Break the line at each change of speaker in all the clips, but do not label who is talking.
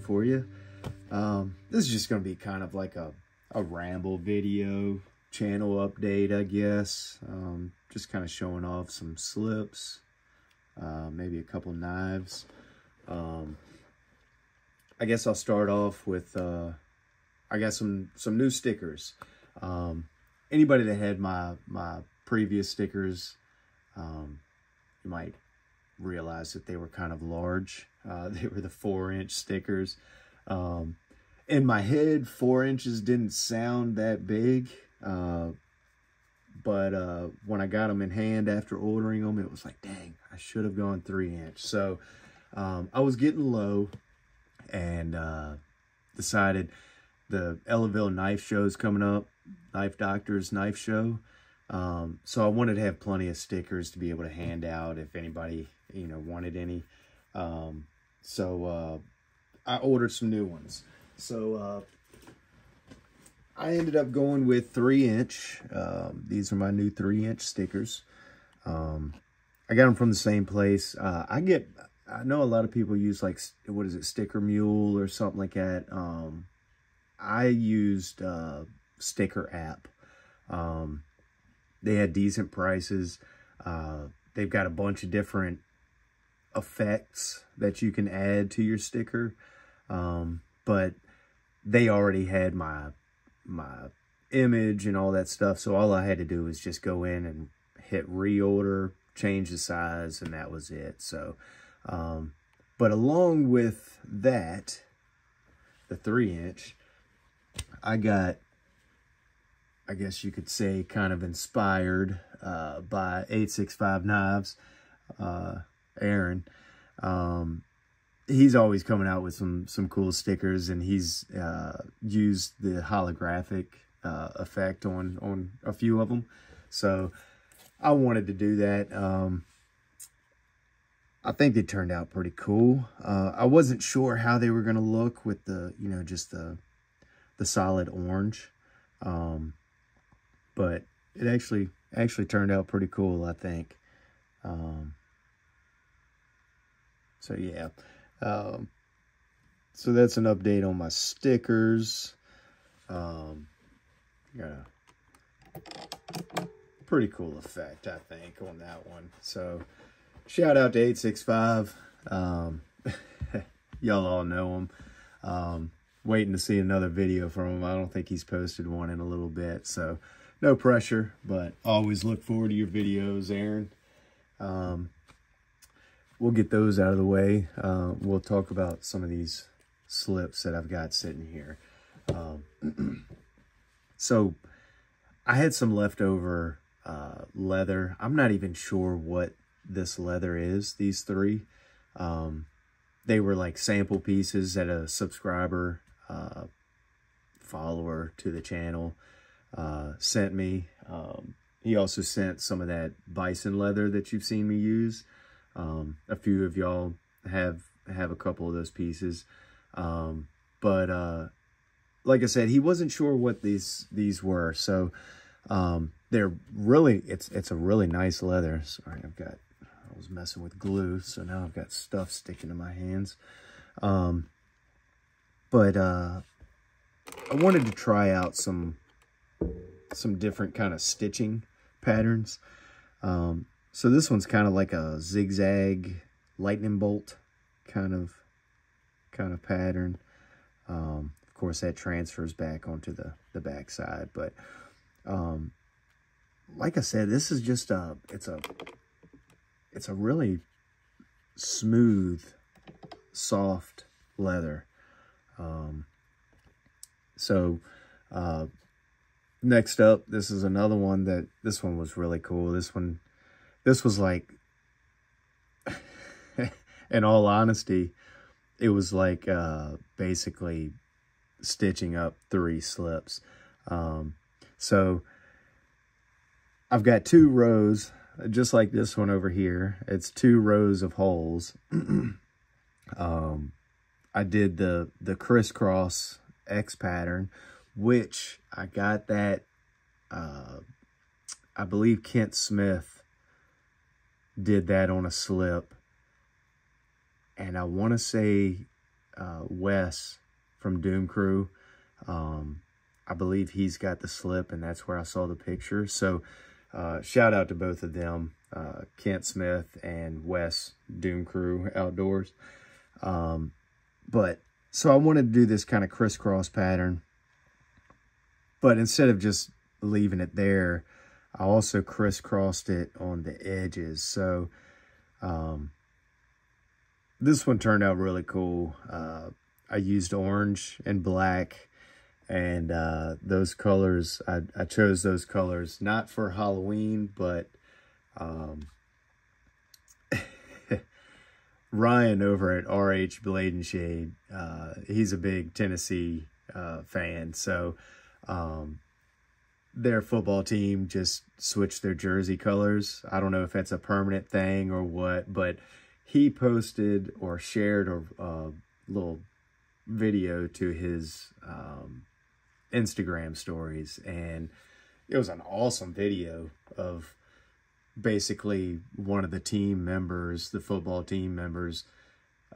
for you. This is just going to be kind of like a ramble video, channel update, I guess. Just kind of showing off some slips, maybe a couple knives. I guess I'll start off with, I got some new stickers. Anybody that had my previous stickers, you might realize that they were kind of large. They were the 4-inch stickers. In my head, 4 inches didn't sound that big, but when I got them in hand after ordering them, it was like, dang, I should have gone 3-inch. So I was getting low, and decided the Ellaville knife show's coming up, Knife Doctor's knife show. So I wanted to have plenty of stickers to be able to hand out if anybody, you know, wanted any. So I ordered some new ones. So I ended up going with 3-inch. These are my new 3-inch stickers. I got them from the same place. I know a lot of people use, like, what is it, Sticker Mule or something like that. I used Sticker App. They had decent prices. They've got a bunch of different effects that you can add to your sticker. But they already had my image and all that stuff. So all I had to do was just go in and hit reorder, change the size, and that was it. So, but along with that, the 3-inch, I got, I guess you could say, kind of inspired by 865 Knives, Aaron. He's always coming out with some cool stickers, and he's used the holographic effect on a few of them. So I wanted to do that. I think they turned out pretty cool. I wasn't sure how they were going to look with the, you know, just the solid orange. But it actually turned out pretty cool, I think. So yeah. So that's an update on my stickers. Got a pretty cool effect, I think, on that one. So shout out to 865. Y'all all know him. Waiting to see another video from him. I don't think he's posted one in a little bit, so no pressure, but always look forward to your videos, Aaron. We'll get those out of the way. We'll talk about some of these slips that I've got sitting here. So I had some leftover leather. I'm not even sure what this leather is, these three. They were like sample pieces that a subscriber, follower to the channel, sent me. He also sent some of that bison leather that you've seen me use. A few of y'all have a couple of those pieces. But like I said, he wasn't sure what these were. So they're really, it's a really nice leather. Sorry, I was messing with glue, so now I've got stuff sticking to my hands. But I wanted to try out some different kind of stitching patterns. So this one's kind of like a zigzag lightning bolt kind of pattern. Of course, that transfers back onto the back side. But like I said, this is just it's a really smooth, soft leather. So next up, this is another one this one was really cool. This was like, in all honesty, it was like basically stitching up 3 slips. So I've got 2 rows, just like this one over here. It's 2 rows of holes. I did the crisscross X pattern, which I got that, I believe Kent Smith did that on a slip, and I want to say Wes from Doom Crew. I believe he's got the slip, and that's where I saw the picture. So shout out to both of them, Kent Smith and Wes, Doom Crew Outdoors. But so I wanted to do this kind of crisscross pattern, but instead of just leaving it there, I also crisscrossed it on the edges. So this one turned out really cool. I used orange and black, and those colors, I chose those colors not for Halloween, but Ryan over at RH Blade and Shade, he's a big Tennessee fan, so their football team just switched their jersey colors. I don't know if that's a permanent thing or what, but he posted or shared a little video to his Instagram stories, and it was an awesome video of basically one of the team members, the football team members,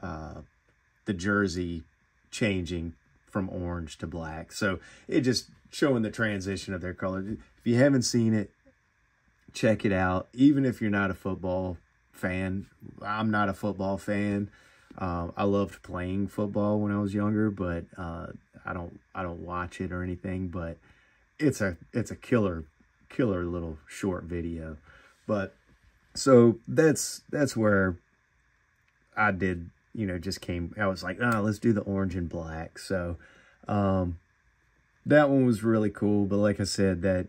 the jersey changing from orange to black. So it just showing the transition of their color. If you haven't seen it, check it out. Even if you're not a football fan, I'm not a football fan. I loved playing football when I was younger, but I don't watch it or anything. But it's a killer little short video. But so that's where I did, you know, just came, I was like, let's do the orange and black. So that one was really cool. But like I said, that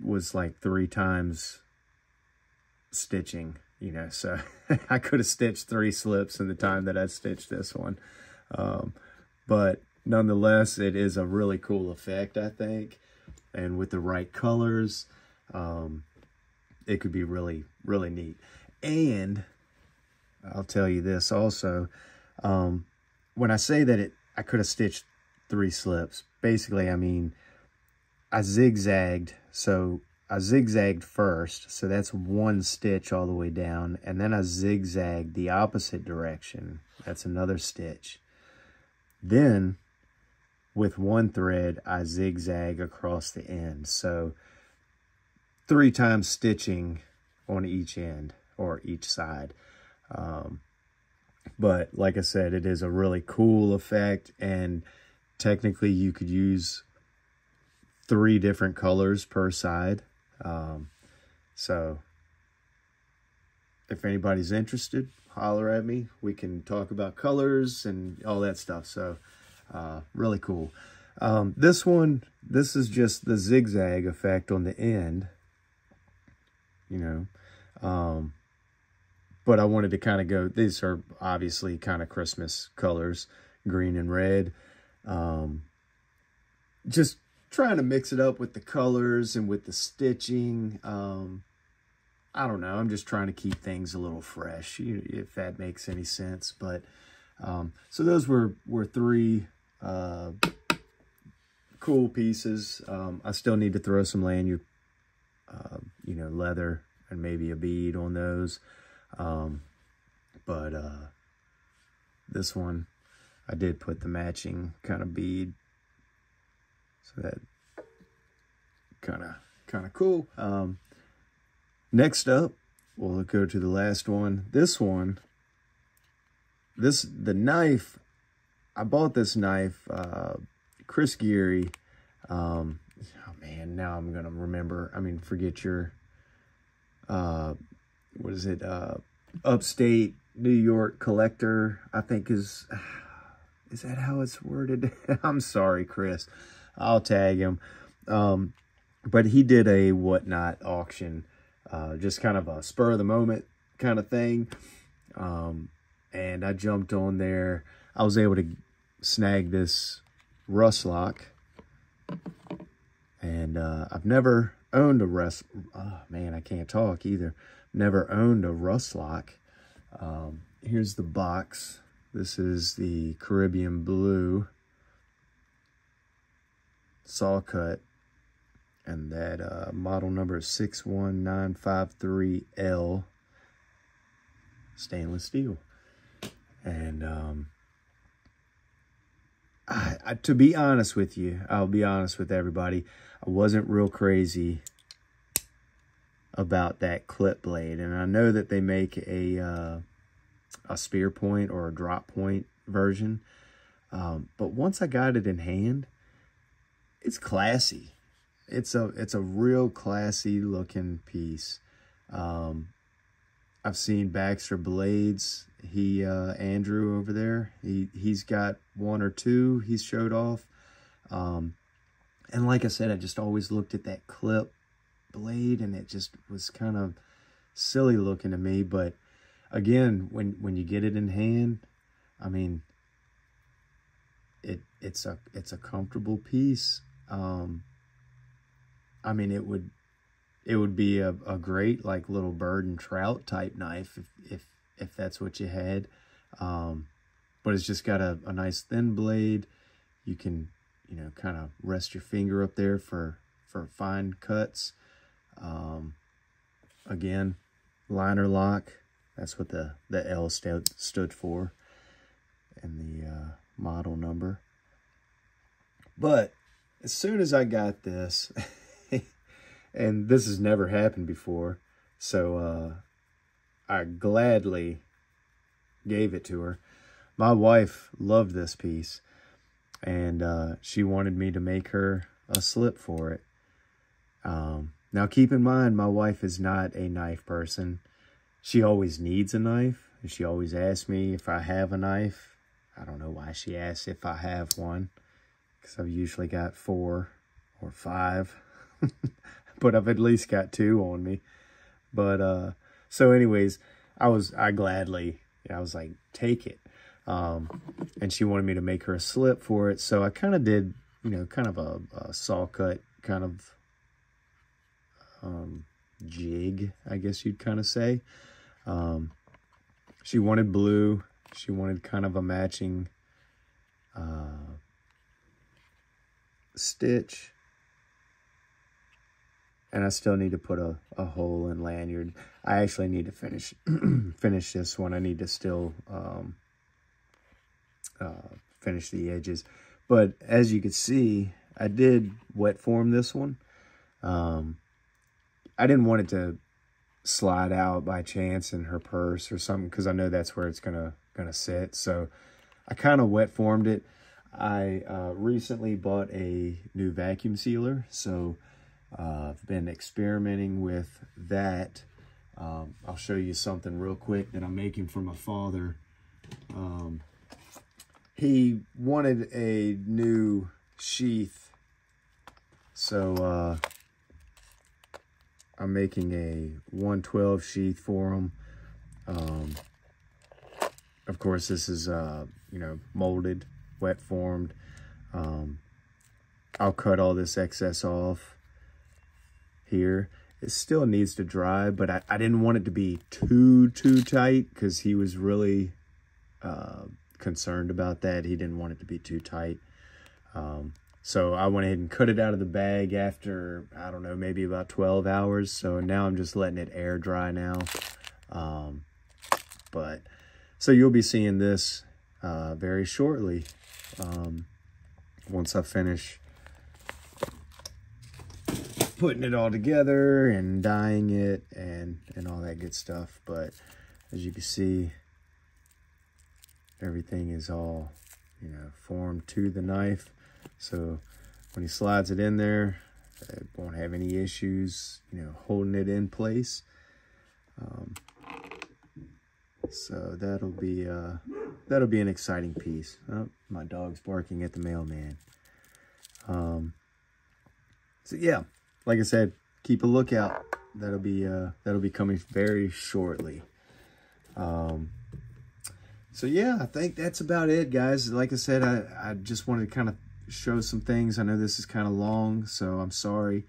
was like 3 times stitching, you know, so I could have stitched 3 slips in the time that I stitched this one. But nonetheless, it is a really cool effect, I think. And with the right colors, it could be really, really neat. And I'll tell you this also, when I say that I could have stitched 3 slips, basically, I mean, I zigzagged. So I zigzagged first, so that's 1 stitch all the way down, and then I zigzagged the opposite direction. That's another stitch. Then, with 1 thread, I zigzag across the end. So 3 times stitching on each end or each side. But like I said, it is a really cool effect, and technically you could use 3 different colors per side. So if anybody's interested, holler at me. We can talk about colors and all that stuff. So really cool. This is just the zigzag effect on the end, you know. But I wanted to kind of go, these are obviously kind of Christmas colors, green and red. Just trying to mix it up with the colors and with the stitching. I don't know. I'm just trying to keep things a little fresh, if that makes any sense. But so those were 3 cool pieces. I still need to throw some lanyard, you know, leather and maybe a bead on those. But this one, I did put the matching kind of bead. So that kind of cool. Next up, we'll go to the last one. The knife, I bought this knife, Chris Geary. Oh man, now I'm gonna remember. I mean, forget your what is it? Upstate New York Collector, I think is that how it's worded? I'm sorry, Chris. I'll tag him. But he did a whatnot auction, just kind of a spur of the moment kind of thing. And I jumped on there. I was able to snag this rust lock. And I've never owned a rust. Oh man, I can't talk either. Never owned a rust lock. Here's the box. This is the Caribbean Blue saw cut, and that model number is 61953L, stainless steel. And to be honest with you, I'll be honest with everybody, I wasn't real crazy about that clip blade. And I know that they make a spear point or a drop point version. But once I got it in hand, it's classy. It's a real classy looking piece. I've seen Baxter blades. Andrew over there, he's got one or two he's showed off. And like I said, I just always looked at that clip blade and it just was kind of silly looking to me. But again, when you get it in hand, I mean, it's a comfortable piece. I mean, it would be a great like little bird and trout type knife if that's what you had. But it's just got a nice thin blade. You can, you know, kind of rest your finger up there for fine cuts. Again, liner lock. That's what the L stood for, and the model number. But as soon as I got this, and this has never happened before, so I gladly gave it to her. My wife loved this piece, and she wanted me to make her a slip for it. Now keep in mind, my wife is not a knife person. She always needs a knife, and she always asks me if I have a knife. I don't know why she asks if I have one, because I've usually got 4 or 5. But I've at least got 2 on me. But so anyways, I was like, take it. And she wanted me to make her a slip for it. So I kind of did, you know, kind of a saw cut kind of jig, I guess you'd kind of say. She wanted blue. She wanted kind of a matching stitch. And I still need to put a hole in lanyard. I actually need to finish finish this one. I need to still finish the edges. But as you can see, I did wet form this one. I didn't want it to slide out by chance in her purse or something, because I know that's where it's gonna sit. So I kind of wet formed it. I recently bought a new vacuum sealer, so I've been experimenting with that. I'll show you something real quick that I'm making for my father. He wanted a new sheath, so I'm making a 112 sheath for him. Of course, this is you know, molded, wet formed. I'll cut all this excess off here. It still needs to dry, but I didn't want it to be too tight, because he was really concerned about that. He didn't want it to be too tight. So I went ahead and cut it out of the bag after, I don't know, maybe about 12 hours. So now I'm just letting it air dry now. But so you'll be seeing this very shortly, once I finish putting it all together and dyeing it and all that good stuff. But as you can see, everything is all, you know, formed to the knife. So when he slides it in there, it won't have any issues, you know, holding it in place. So that'll be an exciting piece. Oh, my dog's barking at the mailman. So yeah, like I said, keep a lookout. That'll be coming very shortly. So yeah, I think that's about it, guys. Like I said, I just wanted to kind of show some things. I know this is kind of long, so I'm sorry.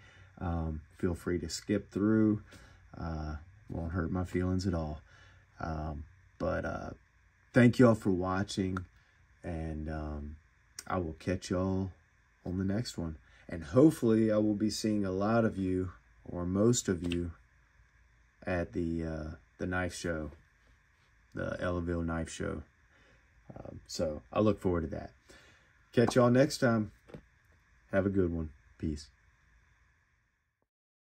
Feel free to skip through. Won't hurt my feelings at all. But thank y'all for watching, and I will catch y'all on the next one. And hopefully I will be seeing a lot of you, or most of you, at the knife show, the Ellaville Knife Show. So I look forward to that. Catch y'all next time. Have a good one. Peace.